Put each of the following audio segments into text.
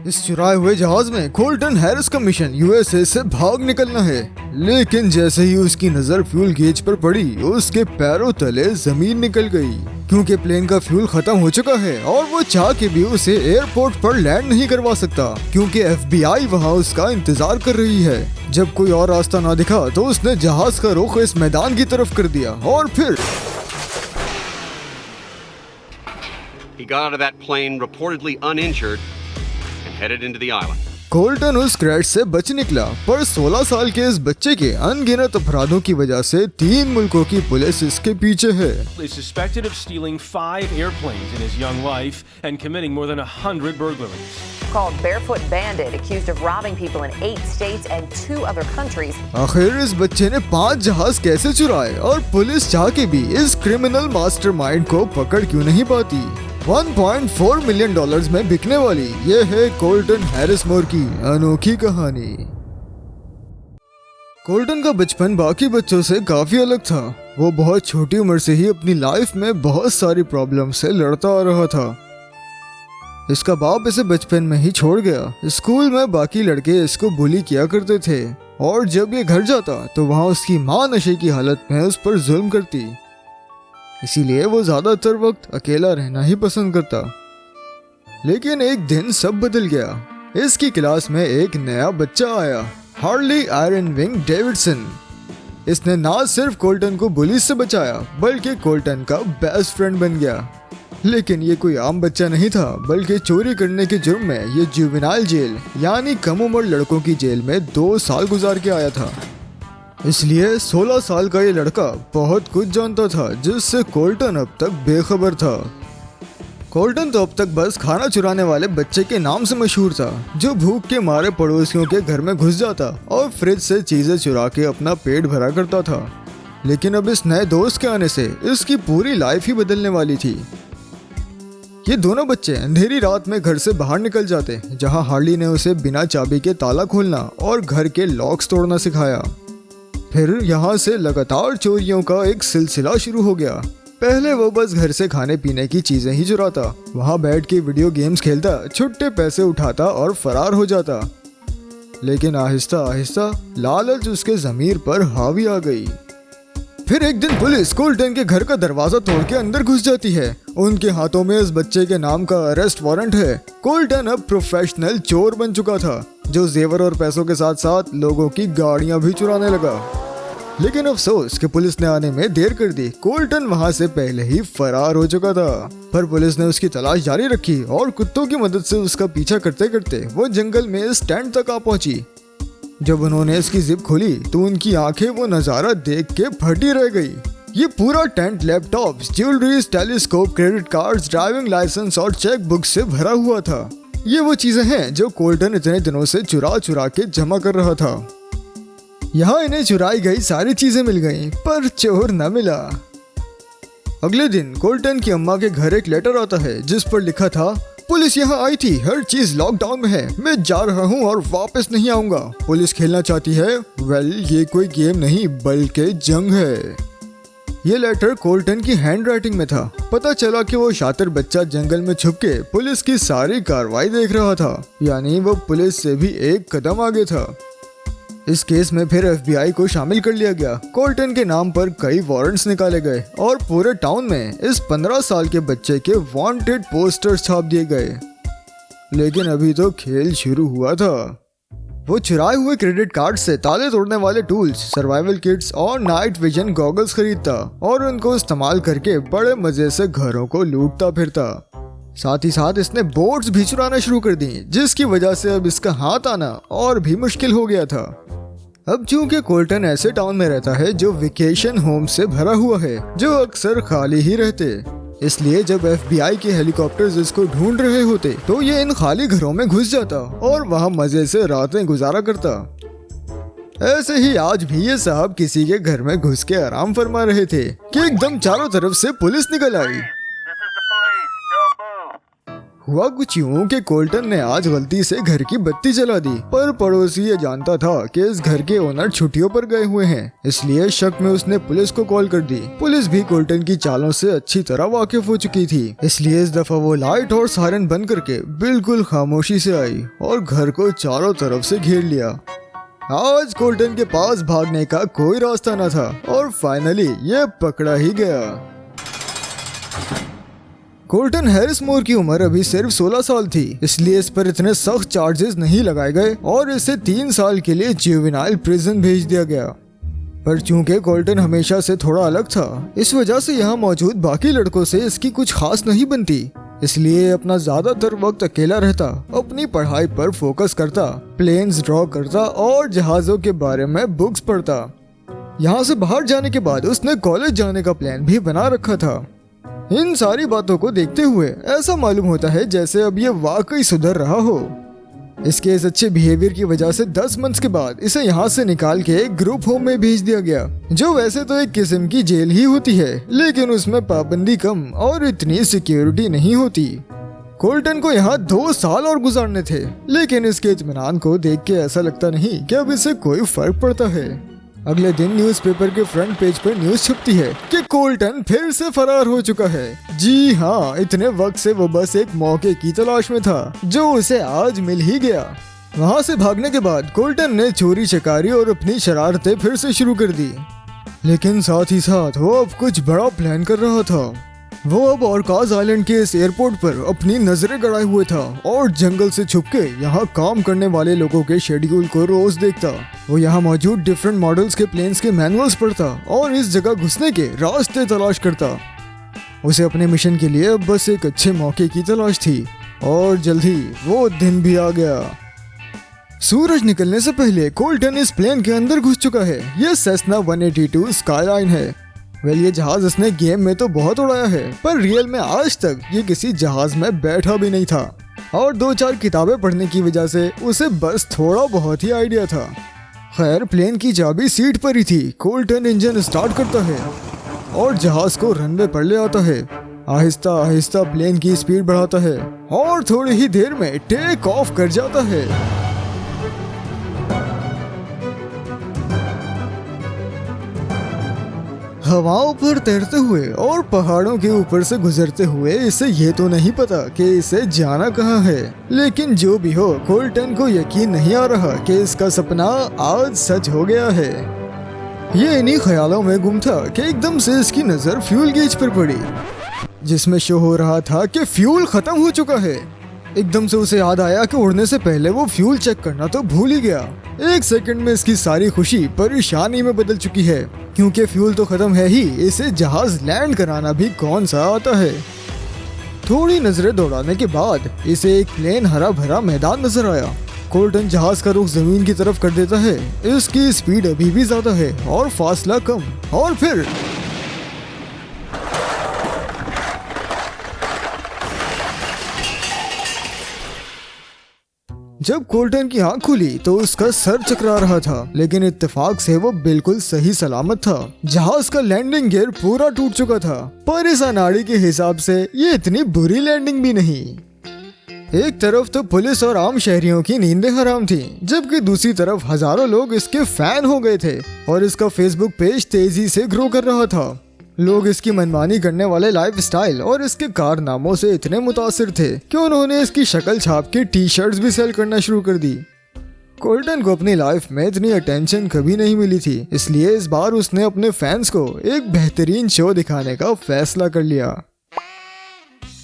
इस चुराए हुए जहाज में कोल्टन हैरिस का मिशन यूएसए से भाग निकलना है, लेकिन जैसे ही उसकी नजर फ्यूल गेज पर पड़ी उसके पैरों तले जमीन निकल गई, क्योंकि प्लेन का फ्यूल खत्म हो चुका है और वो चाह के भी उसे एयरपोर्ट पर लैंड नहीं करवा सकता, क्योंकि एफबीआई वहाँ उसका इंतजार कर रही है। जब कोई और रास्ता ना दिखा तो उसने जहाज का रुख इस मैदान की तरफ कर दिया और फिर He got out of that plane reportedly uninjured and headed into the island. Colton उस क्रैश से बच निकला, पर 16 साल के इस बच्चे के अनगिनत अपराधों की वजह से 3 मुल्कों की पुलिस इसके पीछे है। Is suspected of stealing 5 airplanes in his young life and committing more than 100 burglaries. Called Barefoot Bandit, accused of robbing people in 8 states and 2 other countries. आखिर इस बच्चे ने 5 जहाज कैसे चुराए और पुलिस चाह के भी इस क्रिमिनल मास्टरमाइंड को पकड़ क्यों नहीं पाती? $1.4 मिलियन में बिकने वाली ये है कोल्टन हैरिस मोर की अनोखी कहानी। कोल्टन का बचपन बाकी बच्चों से काफी अलग था। वो बहुत छोटी उम्र से ही अपनी लाइफ में बहुत सारी प्रॉब्लम से लड़ता आ रहा था। इसका बाप इसे बचपन में ही छोड़ गया। स्कूल में बाकी लड़के इसको बुली किया करते थे और जब ये घर जाता तो वहाँ उसकी माँ नशे की हालत में उस पर जुल्म करती, इसीलिए वो ज्यादातर वक्त अकेला रहना ही पसंद करता। लेकिन एक दिन सब बदल गया। इसकी क्लास में एक नया बच्चा आया, हार्ली आयरन विंग डेविडसन। इसने ना सिर्फ कोल्टन को बुली से बचाया बल्कि कोल्टन का बेस्ट फ्रेंड बन गया। लेकिन ये कोई आम बच्चा नहीं था, बल्कि चोरी करने के जुर्म में ये जुवेनाइल जेल यानी कम उम्र लड़कों की जेल में 2 साल गुजार के आया था। इसलिए 16 साल का ये लड़का बहुत कुछ जानता था जिससे कोल्टन अब तक बेखबर था। कोल्टन तो अब तक बस खाना चुराने वाले बच्चे के नाम से मशहूर था, जो भूख के मारे पड़ोसियों के घर में घुस जाता और फ्रिज से चीजें चुरा के अपना पेट भरा करता था। लेकिन अब इस नए दोस्त के आने से इसकी पूरी लाइफ ही बदलने वाली थी। ये दोनों बच्चे अंधेरी रात में घर से बाहर निकल जाते, जहाँ हार्ली ने उसे बिना चाबी के ताला खोलना और घर के लॉक्स तोड़ना सिखाया। फिर यहाँ से लगातार चोरियों का एक सिलसिला शुरू हो गया। पहले वो बस घर से खाने पीने की चीजें ही चुराता, वहाँ बैठ के वीडियो गेम्स खेलता, छुट्टे पैसे उठाता और फरार हो जाता। लेकिन आहिस्ता आहिस्ता लालच उसके ज़मीर पर हावी आ गई। फिर एक दिन पुलिस कोल्टन के घर का दरवाजा तोड़ के अंदर घुस जाती है। उनके हाथों में इस बच्चे के नाम का अरेस्ट वारंट है। कोल्टन अब प्रोफेशनल चोर बन चुका था, जो जेवर और पैसों के साथ साथ लोगों की गाड़ियां भी चुराने लगा। लेकिन अफसोस कि पुलिस ने आने में देर कर दी। कोल्टन वहां से पहले ही फरार हो चुका था, पर पुलिस ने उसकी तलाश जारी रखी और कुत्तों की मदद से उसका पीछा करते करते वो जंगल में इस टेंट तक आ पहुंची। जब उन्होंने इसकी जिप खोली तो उनकी आंखें वो नजारा देख के फटी रह गई। ये पूरा tent laptops, jewelleries, telescope, credit cards, driving licence और चेक बुक से भरा हुआ था। ये वो चीजें हैं जो कोल्टन इतने दिनों से चुरा चुरा के जमा कर रहा था। यहाँ इन्हें चुराई गई सारी चीजें मिल गईं, पर चोर न मिला। अगले दिन कोल्टन की अम्मा के घर एक लेटर आता है जिस पर लिखा था, पुलिस यहाँ आई थी, हर चीज लॉकडाउन में है, मैं जा रहा हूँ और वापस नहीं आऊंगा। पुलिस खेलना चाहती है। वेल, ये कोई गेम नहीं बल्कि जंग है। ये लेटर कोल्टन की हैंड राइटिंग में था। पता चला कि वो शातिर बच्चा जंगल में छुप के पुलिस की सारी कार्रवाई देख रहा था, यानी वो पुलिस से भी एक कदम आगे था। इस केस में फिर एफबीआई को शामिल कर लिया गया। कोल्टन के नाम पर कई वारंट्स निकाले गए और पूरे टाउन में इस 15 साल के बच्चे के वांटेड पोस्टर्स छाप दिए गए। लेकिन अभी तो खेल शुरू हुआ था। वो चुराए हुए क्रेडिट कार्ड से ताले तोड़ने वाले टूल्स, सर्वाइवल किट्स और नाइट विजन गॉगल्स खरीदता और उनको इस्तेमाल करके बड़े मजे से घरों को लूटता फिरता। साथ ही साथ इसने बोट्स भी चुराना शुरू कर दी, जिसकी वजह से अब इसका हाथ आना और भी मुश्किल हो गया था। अब चूंकि कोल्टन ऐसे टाउन में रहता है जो वेकेशन होम से भरा हुआ है, जो अक्सर खाली ही रहते, इसलिए जब एफबीआई के हेलीकॉप्टर्स इसको ढूंढ रहे होते तो ये इन खाली घरों में घुस जाता और वहाँ मजे से रातें गुजारा करता। ऐसे ही आज भी ये साहब किसी के घर में घुस के आराम फरमा रहे थे कि एकदम चारों तरफ से पुलिस निकल आई। हुआ कुछ यूं कि कोल्टन ने आज गलती से घर की बत्ती जला दी, पर पड़ोसी ये जानता था कि इस घर के ओनर छुट्टियों पर गए हुए हैं, इसलिए शक में उसने पुलिस को कॉल कर दी। पुलिस भी कोल्टन की चालों से अच्छी तरह वाकिफ हो चुकी थी, इसलिए इस दफा वो लाइट और सायरन बंद करके बिल्कुल खामोशी से आई और घर को चारों तरफ से घेर लिया। आज कोल्टन के पास भागने का कोई रास्ता न था और फाइनली ये पकड़ा ही गया। कोल्टन हैरिस मोर की उम्र अभी सिर्फ 16 साल थी, इसलिए इस पर इतने सख्त चार्जेस नहीं लगाए गए और इसे 3 साल के लिए जुवेनाइल प्रिजन भेज दिया गया। पर चूंकि कोल्टन हमेशा से थोड़ा अलग था, इस वजह से यहाँ मौजूद बाकी लड़कों से इसकी कुछ खास नहीं बनती, इसलिए अपना ज्यादातर वक्त अकेला रहता, अपनी पढ़ाई पर फोकस करता, प्लेन्स ड्रॉ करता और जहाजों के बारे में बुक्स पढ़ता। यहाँ से बाहर जाने के बाद उसने कॉलेज जाने का प्लान भी बना रखा था। इन सारी बातों को देखते हुए ऐसा मालूम होता है जैसे अब ये वाकई सुधर रहा हो। इसके इस अच्छे बिहेवियर की वजह से 10 मंथ्स के बाद इसे यहाँ से निकाल के एक ग्रुप होम में भेज दिया गया, जो वैसे तो एक किस्म की जेल ही होती है, लेकिन उसमें पाबंदी कम और इतनी सिक्योरिटी नहीं होती। कोल्टन को यहाँ 2 साल और गुजारने थे, लेकिन इसके इत्मीनान को देख के ऐसा लगता नहीं कि अब इसे कोई फर्क पड़ता है। अगले दिन न्यूज़पेपर के फ्रंट पेज पर न्यूज़ छपती है कि कोल्टन फिर से फरार हो चुका है। जी हाँ, इतने वक्त से वो बस एक मौके की तलाश में था, जो उसे आज मिल ही गया। वहाँ से भागने के बाद कोल्टन ने चोरी चकारी और अपनी शरारतें फिर से शुरू कर दी, लेकिन साथ ही साथ वो अब कुछ बड़ा प्लान कर रहा था। वो अब ऑर्काज आइलैंड के इस एयरपोर्ट पर अपनी नजरें गड़ाए हुए था और जंगल से छुप के यहाँ काम करने वाले लोगों के शेड्यूल को रोज देखता। वो यहाँ मौजूद डिफरेंट मॉडल्स के प्लेन्स के मैनुअल्स पढ़ता और इस जगह घुसने के रास्ते तलाश करता। उसे अपने मिशन के लिए अब बस एक अच्छे मौके की तलाश थी और जल्दी वो दिन भी आ गया। सूरज निकलने से पहले कोल्टन इस प्लेन के अंदर घुस चुका है। ये सेस्ना 182 स्काईलाइन है। ये जहाज इसने गेम में तो बहुत उड़ाया है, पर रियल में आज तक ये किसी जहाज में बैठा भी नहीं था और 2-4 किताबें पढ़ने की वजह से उसे बस थोड़ा बहुत ही आइडिया था। खैर, प्लेन की चाबी सीट पर ही थी। कोल्टन इंजन स्टार्ट करता है और जहाज को रनवे पर ले आता है। आहिस्ता आहिस्ता प्लेन की स्पीड बढ़ाता है और थोड़ी ही देर में टेक ऑफ कर जाता है। हवाओं पर तैरते हुए और पहाड़ों के ऊपर से गुजरते हुए इसे ये तो नहीं पता कि इसे जाना कहाँ है, लेकिन जो भी हो, कोल्टन को यकीन नहीं आ रहा कि इसका सपना आज सच हो गया है। ये इन्हीं ख्यालों में गुम था कि एकदम से इसकी नजर फ्यूल गेज पर पड़ी, जिसमें शो हो रहा था कि फ्यूल खत्म हो चुका है। एकदम से उसे याद आया कि उड़ने से पहले वो फ्यूल चेक करना तो भूल ही गया। 1 सेकंड में इसकी सारी खुशी परेशानी में बदल चुकी है, क्योंकि फ्यूल तो खत्म है ही, इसे जहाज लैंड कराना भी कौन सा आता है। थोड़ी नजरें दौड़ाने के बाद इसे एक प्लेन हरा भरा मैदान नजर आया। कोल्टन जहाज का रुख जमीन की तरफ कर देता है। इसकी स्पीड अभी भी ज्यादा है और फासला कम, और फिर जब कोल्टन की आंख खुली तो उसका सर चकरा रहा था, लेकिन इत्तेफाक से वो बिल्कुल सही सलामत था। जहाज का लैंडिंग गियर पूरा टूट चुका था, पर इस अनाड़ी के हिसाब से ये इतनी बुरी लैंडिंग भी नहीं। एक तरफ तो पुलिस और आम शहरियों की नींदें हराम थी, जबकि दूसरी तरफ हजारों लोग इसके फैन हो गए थे और इसका फेसबुक पेज तेजी से ग्रो कर रहा था। लोग इसकी मनमानी करने वाले लाइफस्टाइल और इसके कारनामों से इतने मुतासिर थे कि उन्होंने इसकी शक्ल छाप के टी-शर्ट्स भी सेल करना शुरू कर दी। कोल्टन को अपनी लाइफ में इतनी अटेंशन कभी नहीं मिली थी, इसलिए इस बार उसने अपने फैंस को एक बेहतरीन शो दिखाने का फैसला कर लिया।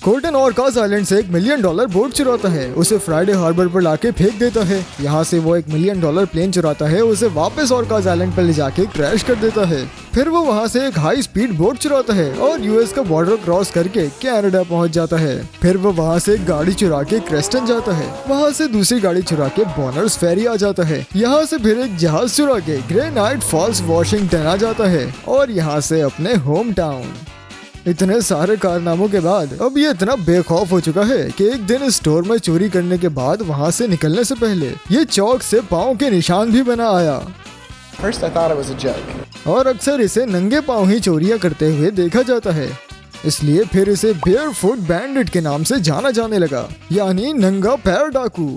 कोल्टन ऑर्काज आइलैंड से $1 मिलियन बोट चुराता है, उसे फ्राइडे हार्बर पर लाके फेंक देता है। यहाँ से वो $1 मिलियन प्लेन चुराता है, उसे वापस ऑर्काज आइलैंड पर ले जाके क्रैश कर देता है। फिर वो वहाँ से एक हाई स्पीड बोट चुराता है और यूएस का बॉर्डर क्रॉस करके कनाडा पहुँच जाता है। फिर वो वहाँ से एक गाड़ी चुरा के क्रेस्टन जाता है, वहाँ से दूसरी गाड़ी चुरा के बोनर्स फेरी आ जाता है, यहाँ से फिर एक जहाज चुरा के ग्रेनाइट फॉल्स वाशिंगटन आ जाता है और यहाँ से अपने होम टाउन। इतने सारे कारनामों के बाद अब ये इतना बेखौफ हो चुका है कि एक दिन स्टोर में चोरी करने के बाद वहाँ से निकलने से पहले ये चौक से पाँव के निशान भी बना आया। First I thought it was a joke. और अक्सर इसे नंगे पाँव ही चोरियां करते हुए देखा जाता है। इसलिए फिर इसे बेयरफुट बैंडिट के नाम से जाना जाने लगा, यानी नंगा पैर डाकू।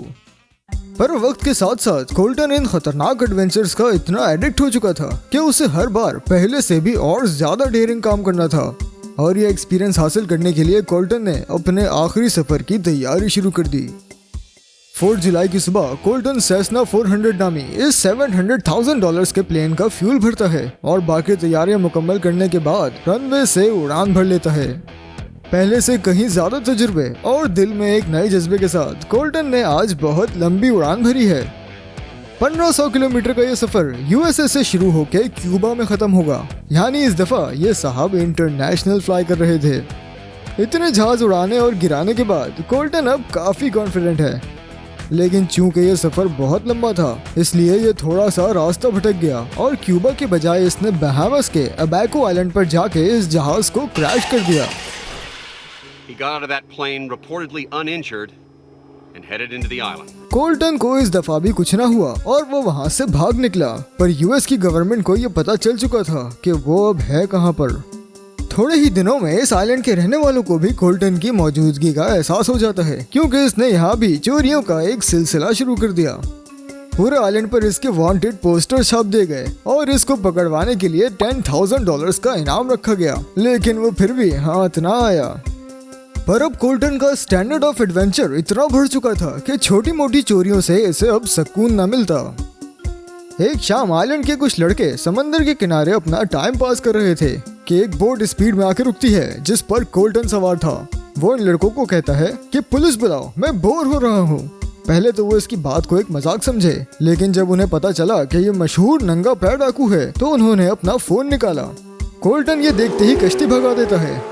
पर वक्त के साथ साथ कोल्टन इन खतरनाक एडवेंचर्स का इतना एडिक्ट हो चुका था कि उसे हर बार पहले से भी और ज्यादा डेयरिंग काम करना था। और ये एक्सपीरियंस हासिल करने के लिए कोल्टन ने अपने आखिरी सफर की तैयारी शुरू कर दी। 4 जुलाई की सुबह कोल्टन सेस्ना 400 नामी इस $700,000 के प्लेन का फ्यूल भरता है और बाकी तैयारियां मुकम्मल करने के बाद रनवे से उड़ान भर लेता है। पहले से कहीं ज्यादा तजुर्बे और दिल में एक नए जज्बे के साथ कोल्टन ने आज बहुत लंबी उड़ान भरी है। 1500 किलोमीटर का ये सफर यूएसए से शुरू होकर क्यूबा में खत्म होगा, यानी इस दफा ये साहब इंटरनेशनल फ्लाई कर रहे थे। इतने जहाज उड़ाने और गिराने के बाद कोल्टन अब काफी कॉन्फिडेंट है, लेकिन चूंकि ये सफर बहुत लंबा था इसलिए ये थोड़ा सा रास्ता भटक गया और क्यूबा के बजाय इसने बहामास के अबैको आइलैंड पर जाके इस जहाज को क्रैश कर दिया। He got out of that plane reportedly uninjured and headed into the island. Colton को इस दफा भी कुछ ना हुआ और वो वहाँ से भाग निकला, पर यूएस की गवर्नमेंट को ये पता चल चुका था कि वो अब है कहाँ पर। थोड़े ही दिनों में इस आइलैंड के रहने वालों को भी कोल्टन की मौजूदगी का एहसास हो जाता है, क्योंकि इसने यहाँ भी चोरियों का एक सिलसिला शुरू कर दिया। पूरे आइलैंड पर इसके वांटेड पोस्टर छाप दिए गए और इसको पकड़वाने के लिए $10,000 का इनाम रखा गया, लेकिन वो फिर भी हाथ ना आया। पर अब कोल्टन का स्टैंडर्ड ऑफ एडवेंचर इतना बढ़ चुका था कि छोटी मोटी चोरियों से इसे अब सुकून न मिलता। एक शाम आइलैंड के कुछ लड़के समंदर के किनारे अपना टाइम पास कर रहे थे कि एक बोट स्पीड में आकर रुकती है जिस पर कोल्टन सवार था। वो इन लड़कों को कहता है कि पुलिस बुलाओ, मैं बोर हो रहा हूँ। पहले तो वो इसकी बात को एक मजाक समझे, लेकिन जब उन्हें पता चला कि ये मशहूर नंगा पैर डाकू है तो उन्होंने अपना फोन निकाला। कोल्टन ये देखते ही कश्ती भगा देता है।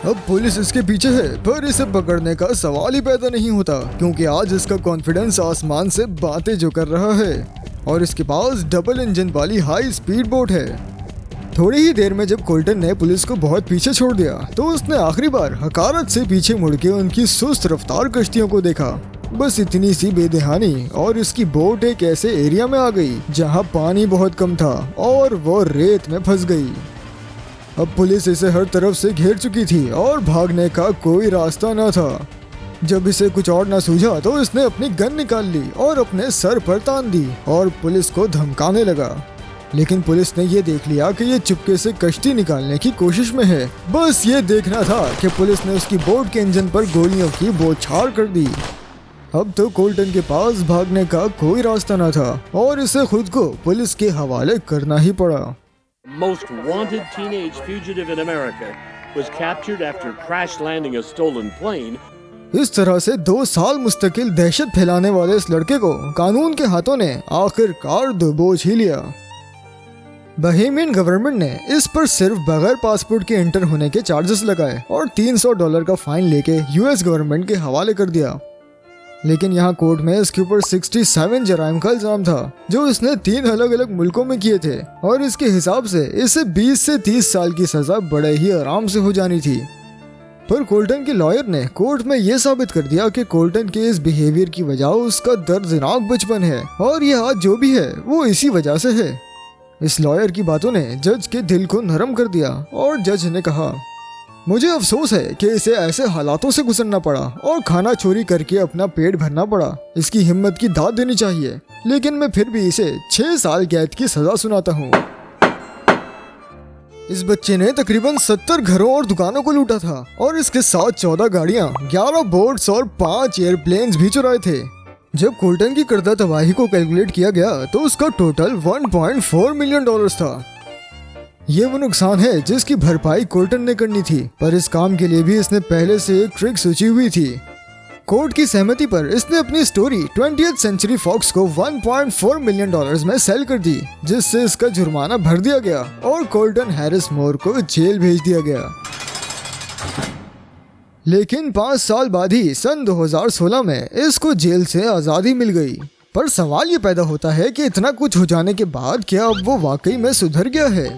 अब पुलिस इसके पीछे है, पर इसे पकड़ने का सवाल ही पैदा नहीं होता, क्योंकि आज इसका कॉन्फिडेंस आसमान से बातें जो कर रहा है और इसके पास डबल इंजन वाली हाई स्पीड बोट है। थोड़ी ही देर में जब कोल्टन ने पुलिस को बहुत पीछे छोड़ दिया तो उसने आखिरी बार हकारत से पीछे मुड़ के उनकी सुस्त रफ्तार कश्तियों को देखा। बस इतनी सी बेदहानी और इसकी बोट एक ऐसे एरिया में आ गई जहाँ पानी बहुत कम था और वो रेत में फंस गई। अब पुलिस इसे हर तरफ से घेर चुकी थी और भागने का कोई रास्ता न था। जब इसे कुछ और न सूझा तो इसने अपनी गन निकाल ली और अपने सर पर तान दी और पुलिस को धमकाने लगा। लेकिन पुलिस ने ये देख लिया कि ये चुपके से कश्ती निकालने की कोशिश में है। बस ये देखना था कि पुलिस ने उसकी बोट के इंजन पर गोलियों की बौछार कर दी। अब तो कोल्टन के पास भागने का कोई रास्ता न था और इसे खुद को पुलिस के हवाले करना ही पड़ा। Most wanted teenage fugitive in America was captured after crash landing a stolen plane. इस तरह से 2 साल मुस्तकिल दहशत फैलाने वाले इस लड़के को कानून के हाथों ने आखिरकार दबोच ही लिया। बहेमियन गवर्नमेंट ने इस पर सिर्फ बगैर पासपोर्ट के एंटर होने के चार्जेस लगाए और $300 का फाइन लेके यूएस गवर्नमेंट के हवाले कर दिया। लेकिन यहाँ कोर्ट में इसके ऊपर 67 जराइम का इल्जाम था जो इसने 3 अलग अलग मुल्कों में किए थे और इसके हिसाब से इसे 20 से 30 साल की सजा बड़े ही आराम से हो जानी थी। पर कोल्टन के लॉयर ने कोर्ट में ये साबित कर दिया कि कोल्टन के इस बिहेवियर की वजह उसका दर्दनाक बचपन है और ये आज जो भी है वो इसी वजह से है। इस लॉयर की बातों ने जज के दिल को नरम कर दिया और जज ने कहा, मुझे अफसोस है कि इसे ऐसे हालातों से गुजरना पड़ा और खाना चोरी करके अपना पेट भरना पड़ा। इसकी हिम्मत की दाद देनी चाहिए, लेकिन मैं फिर भी इसे 6 साल कैद की सजा सुनाता हूँ। इस बच्चे ने तकरीबन 70 घरों और दुकानों को लूटा था और इसके साथ 14 गाड़ियाँ, 11 बोट्स और 5 एयरप्लेन्स भी चुराए थे। जब कोल्टन की करदा तबाही को कैलकुलेट किया गया तो उसका टोटल $1.4 मिलियन था। ये वो नुकसान है जिसकी भरपाई कोल्टन ने करनी थी, पर इस काम के लिए भी इसने पहले से एक ट्रिक सोची हुई थी। कोर्ट की सहमति पर इसने अपनी स्टोरी 20th सेंचुरी फॉक्स को $1.4 मिलियन में सेल कर दी, जिससे इसका जुर्माना भर दिया गया और कोल्टन हैरिस मोर को जेल भेज दिया गया। लेकिन 5 साल बाद ही सन 2016 में इसको जेल से आज़ादी मिल गई। पर सवाल ये पैदा होता है कि इतना कुछ हो जाने के बाद क्या अब वो वाकई में सुधर गया है?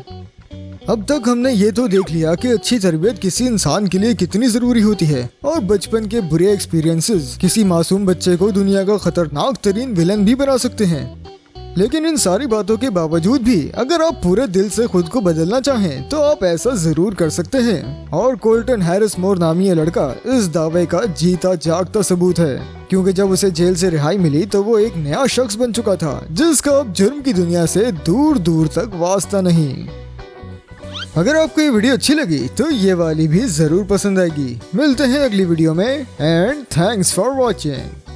अब तक हमने ये तो देख लिया कि अच्छी तरबियत किसी इंसान के लिए कितनी जरूरी होती है और बचपन के बुरे एक्सपीरियंसेस किसी मासूम बच्चे को दुनिया का खतरनाक तरीन विलन भी बना सकते हैं। लेकिन इन सारी बातों के बावजूद भी अगर आप पूरे दिल से खुद को बदलना चाहें तो आप ऐसा जरूर कर सकते हैं। और कोल्टन हैरिस मोर नामी ये लड़का इस दावे का जीता जागता सबूत है, क्योंकि जब उसे जेल से रिहाई मिली तो वो एक नया शख्स बन चुका था जिसका अब जुर्म की दुनिया से दूर दूर तक वास्ता नहीं। अगर आपको ये वीडियो अच्छी लगी तो ये वाली भी जरूर पसंद आएगी। मिलते हैं अगली वीडियो में एंड थैंक्स फॉर वॉचिंग।